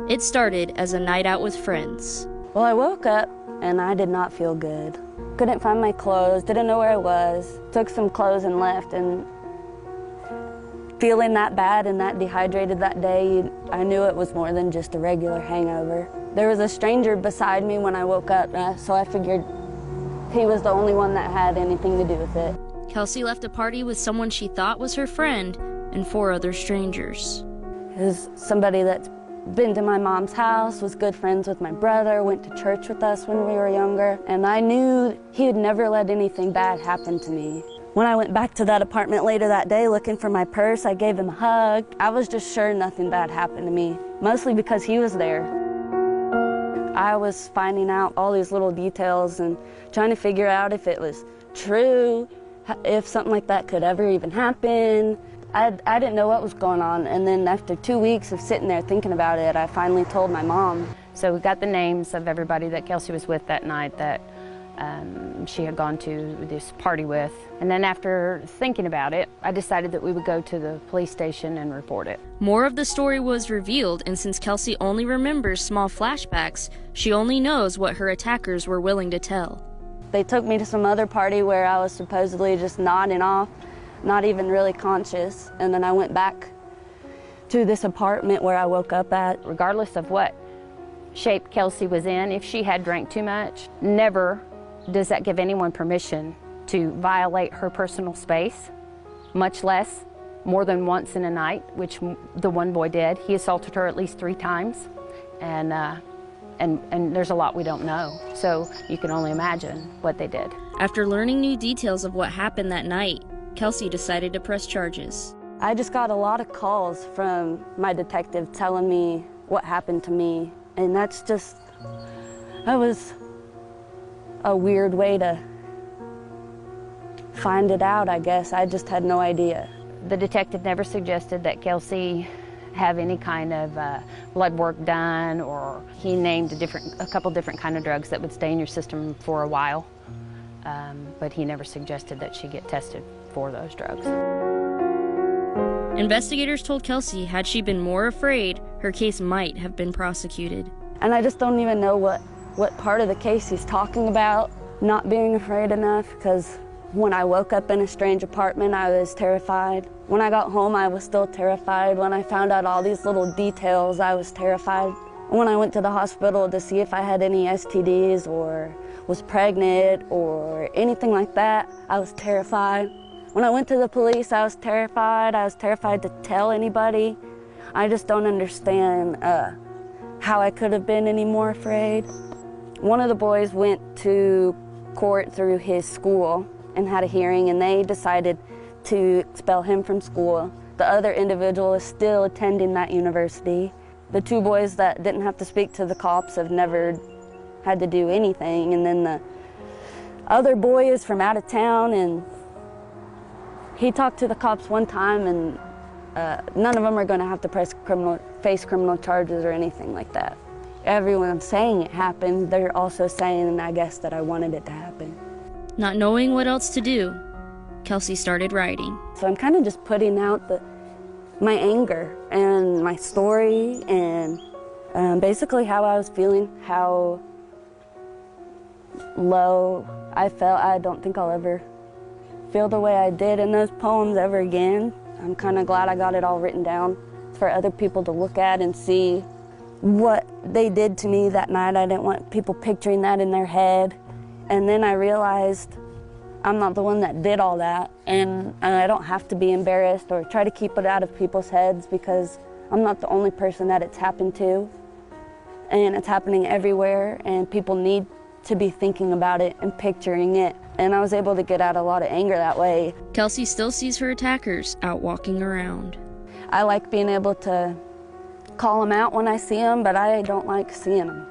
It started as a night out with friends. Well, I woke up and I did not feel good. Couldn't find my clothes, didn't know where I was. Took some clothes and left, and feeling that bad and that dehydrated that day, I knew it was more than just a regular hangover. There was a stranger beside me when I woke up, so I figured he was the only one that had anything to do with it. Kelsey left a party with someone she thought was her friend and 4 other strangers. It was somebody that's been to my mom's house, was good friends with my brother, went to church with us when we were younger, and I knew he would never let anything bad happen to me. When I went back to that apartment later that day looking for my purse, I gave him a hug. I was just sure nothing bad happened to me, mostly because he was there. I was finding out all these little details and trying to figure out if it was true, if something like that could ever even happen. I didn't know what was going on, and then after 2 weeks of sitting there thinking about it, I finally told my mom. So we got the names of everybody that Kelsey was with that night that she had gone to this party with. And then after thinking about it, I decided that we would go to the police station and report it. More of the story was revealed, and since Kelsey only remembers small flashbacks, she only knows what her attackers were willing to tell. They took me to some other party where I was supposedly just nodding off, not even really conscious, and then I went back to this apartment where I woke up at. Regardless of what shape Kelsey was in, if she had drank too much, never does that give anyone permission to violate her personal space, much less more than once in a night, which the one boy did. He assaulted her at least 3 times, and there's a lot we don't know, so you can only imagine what they did. After learning new details of what happened that night, Kelsey decided to press charges. I just got a lot of calls from my detective telling me what happened to me, and that was a weird way to find it out, I guess. I just had no idea. The detective never suggested that Kelsey have any kind of blood work done, or he named a couple different kind of drugs that would stay in your system for a while, but he never suggested that she get tested for those drugs. Investigators told Kelsey had she been more afraid, her case might have been prosecuted. And I just don't even know what part of the case he's talking about, not being afraid enough, because when I woke up in a strange apartment, I was terrified. When I got home, I was still terrified. When I found out all these little details, I was terrified. When I went to the hospital to see if I had any STDs or was pregnant or anything like that, I was terrified. When I went to the police, I was terrified. I was terrified to tell anybody. I just don't understand how I could have been any more afraid. One of the boys went to court through his school and had a hearing, and they decided to expel him from school. The other individual is still attending that university. The 2 boys that didn't have to speak to the cops have never had to do anything, and then the other boy is from out of town, and he talked to the cops one time, and none of them are going to have to face criminal charges or anything like that. Everyone's saying it happened. They're also saying, I guess, that I wanted it to happen. Not knowing what else to do, Kelsey started writing. So I'm kind of just putting out my anger and my story, and basically how I was feeling, how low I felt. I don't think I'll ever feel the way I did in those poems ever again. I'm kind of glad I got it all written down for other people to look at and see what they did to me that night. I didn't want people picturing that in their head. And then I realized I'm not the one that did all that, and I don't have to be embarrassed or try to keep it out of people's heads, because I'm not the only person that it's happened to. And it's happening everywhere, and people need to be thinking about it and picturing it. And I was able to get out a lot of anger that way. Kelsey still sees her attackers out walking around. I like being able to call them out when I see them, but I don't like seeing them.